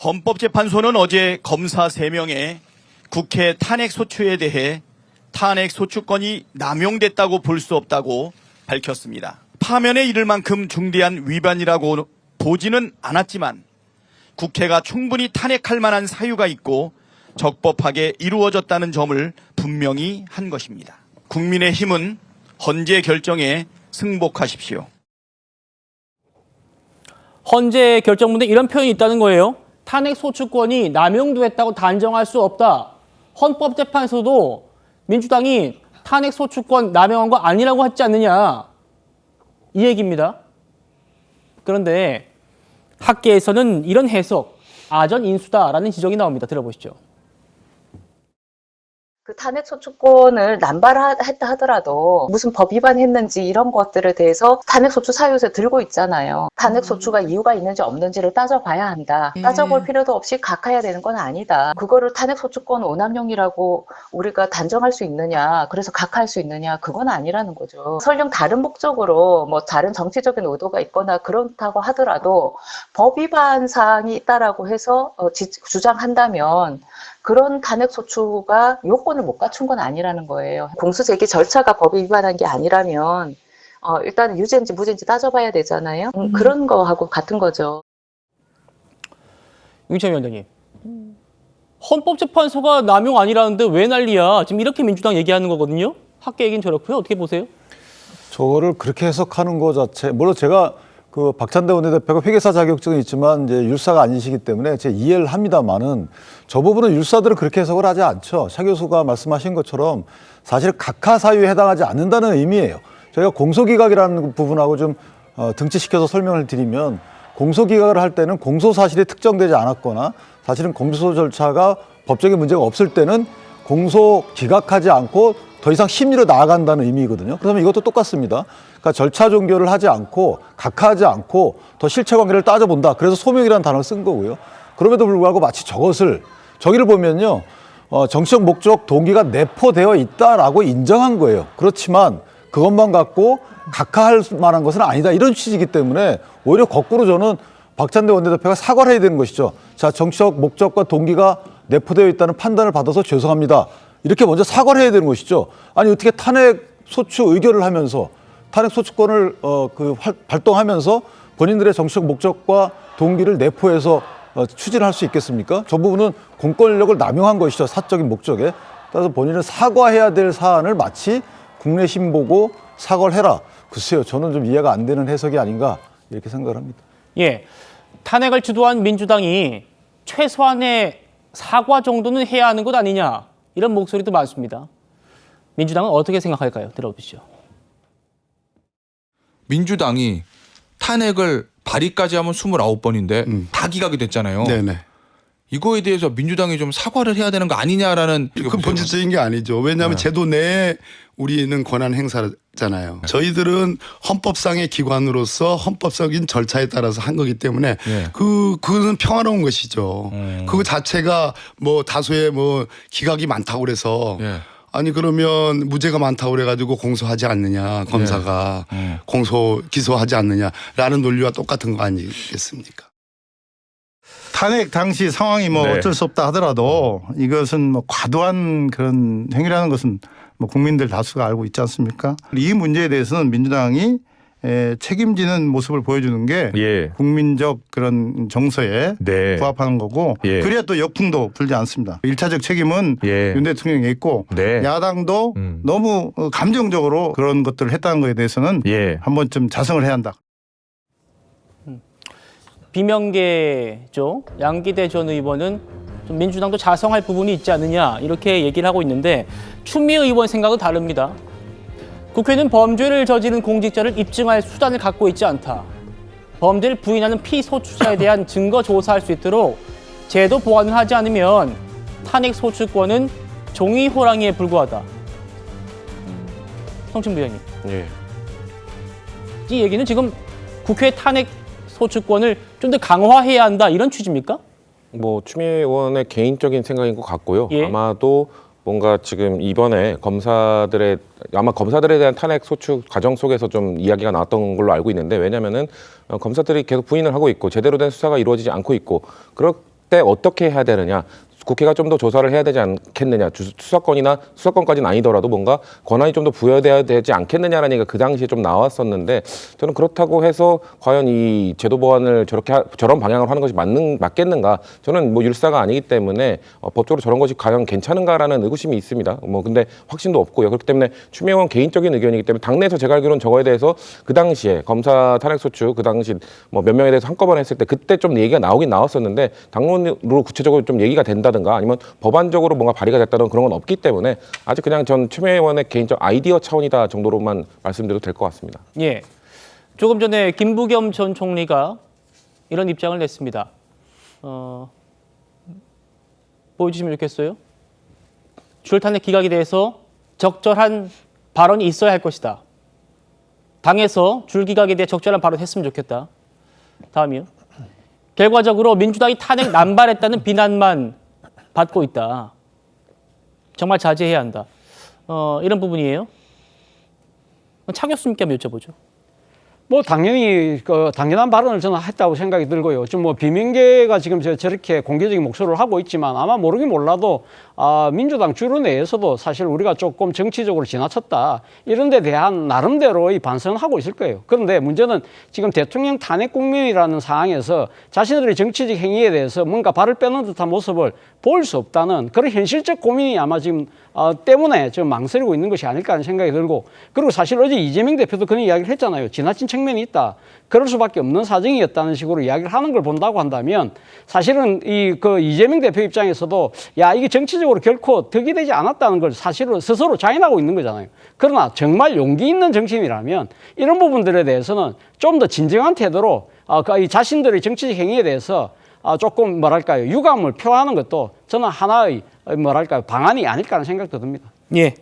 헌법재판소는 어제 검사 3명의 국회 탄핵소추에 대해 탄핵소추권이 남용됐다고 볼 수 없다고 밝혔습니다. 파면에 이를 만큼 중대한 위반이라고 보지는 않았지만 국회가 충분히 탄핵할 만한 사유가 있고 적법하게 이루어졌다는 점을 분명히 한 것입니다. 국민의힘은 헌재 결정에 승복하십시오. 헌재 결정문에 이런 표현이 있다는 거예요. 탄핵소추권이 남용됐다고 단정할 수 없다. 헌법재판소도 민주당이 탄핵소추권 남용한 거 아니라고 했지 않느냐. 이 얘기입니다. 그런데 학계에서는 이런 해석, 아전인수다라는 지적이 나옵니다. 들어보시죠. 그 탄핵소추권을 남발했다 하더라도 무슨 법 위반했는지 이런 것들에 대해서 탄핵소추 사유에서 들고 있잖아요. 탄핵소추가 이유가 있는지 없는지를 따져봐야 한다. 따져볼 필요도 없이 각하해야 되는 건 아니다. 그거를 탄핵소추권 오남용이라고 우리가 단정할 수 있느냐, 그래서 각하할 수 있느냐, 그건 아니라는 거죠. 설령 다른 목적으로 뭐 다른 정치적인 의도가 있거나 그렇다고 하더라도 법 위반 사항이 있다라고 해서 주장한다면 그런 탄핵소추가 요건을 못 갖춘 건 아니라는 거예요. 공수제기 절차가 법에 위반한 게 아니라면 일단 유죄인지 무죄인지 따져봐야 되잖아요. 그런 거하고 같은 거죠. 윤채민 위원장님. 헌법재판소가 남용 아니라는데 왜 난리야? 지금 이렇게 민주당 얘기하는 거거든요. 학계 얘기는 저렇고요. 어떻게 보세요? 저거를 그렇게 해석하는 거 자체, 물론 제가 그 박찬대 원내대표가 회계사 자격증은 있지만 이제 율사가 아니시기 때문에 제 이해를 합니다만은 저 부분은 율사들은 그렇게 해석을 하지 않죠. 차 교수가 말씀하신 것처럼 사실 각하 사유에 해당하지 않는다는 의미예요. 저희가 공소기각이라는 부분하고 좀 등치시켜서 설명을 드리면 공소기각을 할 때는 공소사실이 특정되지 않았거나 사실은 공소 절차가 법적인 문제가 없을 때는 공소기각하지 않고 더 이상 심리로 나아간다는 의미거든요. 그러면 이것도 똑같습니다. 그러니까 절차 종결을 하지 않고 각하하지 않고 더 실체관계를 따져본다. 그래서 소명이라는 단어를 쓴 거고요. 그럼에도 불구하고 마치 저기를 보면요. 정치적 목적 동기가 내포되어 있다라고 인정한 거예요. 그렇지만 그것만 갖고 각하할 만한 것은 아니다. 이런 취지이기 때문에 오히려 거꾸로 저는 박찬대 원내대표가 사과를 해야 되는 것이죠. 자, 정치적 목적과 동기가 내포되어 있다는 판단을 받아서 죄송합니다. 이렇게 먼저 사과를 해야 되는 것이죠. 아니 어떻게 탄핵소추 의결을 하면서 탄핵소추권을 발동하면서 본인들의 정치적 목적과 동기를 내포해서 추진할 수 있겠습니까? 저 부분은 공권력을 남용한 것이죠. 사적인 목적에. 따라서 본인은 사과해야 될 사안을 마치 국내심 보고 사과를 해라. 글쎄요. 저는 좀 이해가 안 되는 해석이 아닌가 이렇게 생각을 합니다. 예, 탄핵을 주도한 민주당이 최소한의 사과 정도는 해야 하는 것 아니냐. 이런 목소리도 많습니다. 민주당은 어떻게 생각할까요? 들어보시죠. 민주당이 탄핵을 발의까지 하면 29번인데 다 기각이 됐잖아요. 네네. 이거에 대해서 민주당이 좀 사과를 해야 되는 거 아니냐라는. 그 본질적인 게 아니죠. 왜냐하면 네. 제도 내에 우리는 권한 행사잖아요. 저희들은 헌법상의 기관으로서 헌법적인 절차에 따라서 한 거기 때문에 그거는 평화로운 것이죠. 그거 자체가 뭐 다수의 뭐 기각이 많다고 그래서 아니 그러면 무죄가 많다고 그래가지고 공소하지 않느냐 검사가 기소하지 않느냐라는 논리와 똑같은 거 아니겠습니까? 탄핵 당시 상황이 뭐 어쩔 수 없다 하더라도 이것은 뭐 과도한 그런 행위라는 것은 뭐 국민들 다수가 알고 있지 않습니까? 이 문제에 대해서는 민주당이 책임지는 모습을 보여주는 게 국민적 그런 정서에 부합하는 거고 그래야 또 역풍도 불지 않습니다. 1차적 책임은 윤 대통령이 있고 야당도 너무 감정적으로 그런 것들을 했다는 것에 대해서는 한 번쯤 자성을 해야 한다. 비명계죠. 양기대 전 의원은 좀 민주당도 자성할 부분이 있지 않느냐 이렇게 얘기를 하고 있는데 추미애 의원 생각은 다릅니다. 국회는 범죄를 저지른 공직자를 입증할 수단을 갖고 있지 않다. 범죄를 부인하는 피소추자에 대한 증거 조사할 수 있도록 제도 보완을 하지 않으면 탄핵소추권은 종이 호랑이에 불과하다. 성춘 부장님. 이 얘기는 지금 국회 탄핵소추권을 좀 더 강화해야 한다 이런 취지입니까? 뭐 추미애 의원의 개인적인 생각인 것 같고요. 아마도 뭔가 지금 이번에 검사들에 대한 탄핵 소추 과정 속에서 좀 이야기가 나왔던 걸로 알고 있는데 왜냐면은 검사들이 계속 부인을 하고 있고 제대로 된 수사가 이루어지지 않고 있고 그때 어떻게 해야 되느냐. 국회가 좀 더 조사를 해야 되지 않겠느냐. 수사권이나 수사권까지는 아니더라도 뭔가 권한이 좀 더 부여돼야 되지 않겠느냐라는 얘기가 그 당시에 좀 나왔었는데 저는 그렇다고 해서 과연 이 제도 보완을 저런 방향으로 하는 것이 맞겠는가? 저는 뭐 율사가 아니기 때문에 법적으로 저런 것이 과연 괜찮은가라는 의구심이 있습니다. 뭐 근데 확신도 없고요. 그렇기 때문에 추미애 의원 개인적인 의견이기 때문에 당내에서 제가 알기로는 저거에 대해서 그 당시에 검사 탄핵소추 그 당시 뭐 몇 명에 대해서 한꺼번에 했을 때 그때 좀 얘기가 나오긴 나왔었는데 당론으로 구체적으로 좀 얘기가 된다든가 아니면 법안적으로 뭔가 발의가 됐다는 그런 건 없기 때문에 아직 그냥 전 추미애 의원의 개인적 아이디어 차원이다 정도로만 말씀드려도 될 것 같습니다. 예. 조금 전에 김부겸 전 총리가 이런 입장을 냈습니다. 보여주시면 좋겠어요. 줄탄핵 기각에 대해서 적절한 발언이 있어야 할 것이다. 당에서 줄기각에 대해 적절한 발언을 했으면 좋겠다. 다음이요. 결과적으로 민주당이 탄핵 남발했다는 비난만 받고 있다. 정말 자제해야 한다. 이런 부분이에요. 차 교수님께 한번 여쭤보죠. 뭐 당연히 당연한 발언을 저는 했다고 생각이 들고요. 좀 뭐 비명계가 지금 저렇게 공개적인 목소리를 하고 있지만 아마 모르긴 몰라도 민주당 주류 내에서도 사실 우리가 조금 정치적으로 지나쳤다 이런 데 대한 나름대로의 반성을 하고 있을 거예요. 그런데 문제는 지금 대통령 탄핵 국면이라는 상황에서 자신들의 정치적 행위에 대해서 뭔가 발을 빼는 듯한 모습을 보일 수 없다는 그런 현실적 고민이 아마 지금 때문에 좀 망설이고 있는 것이 아닐까 하는 생각이 들고 그리고 사실 어제 이재명 대표도 그런 이야기를 했잖아요. 지나친 측면이 있다. 그럴 수밖에 없는 사정이었다는 식으로 이야기를 하는 걸 본다고 한다면 사실은 이재명 대표 입장에서도 야 이게 정치적으로 결코 득이 되지 않았다는 걸 사실은 스스로 자인하고 있는 거잖아요. 그러나 정말 용기 있는 정치인이라면 이런 부분들에 대해서는 좀 더 진정한 태도로 이 자신들의 정치적 행위에 대해서 조금 뭐랄까요 유감을 표하는 것도 저는 하나의 뭐랄까요 방안이 아닐까 하는 생각도 듭니다. 예.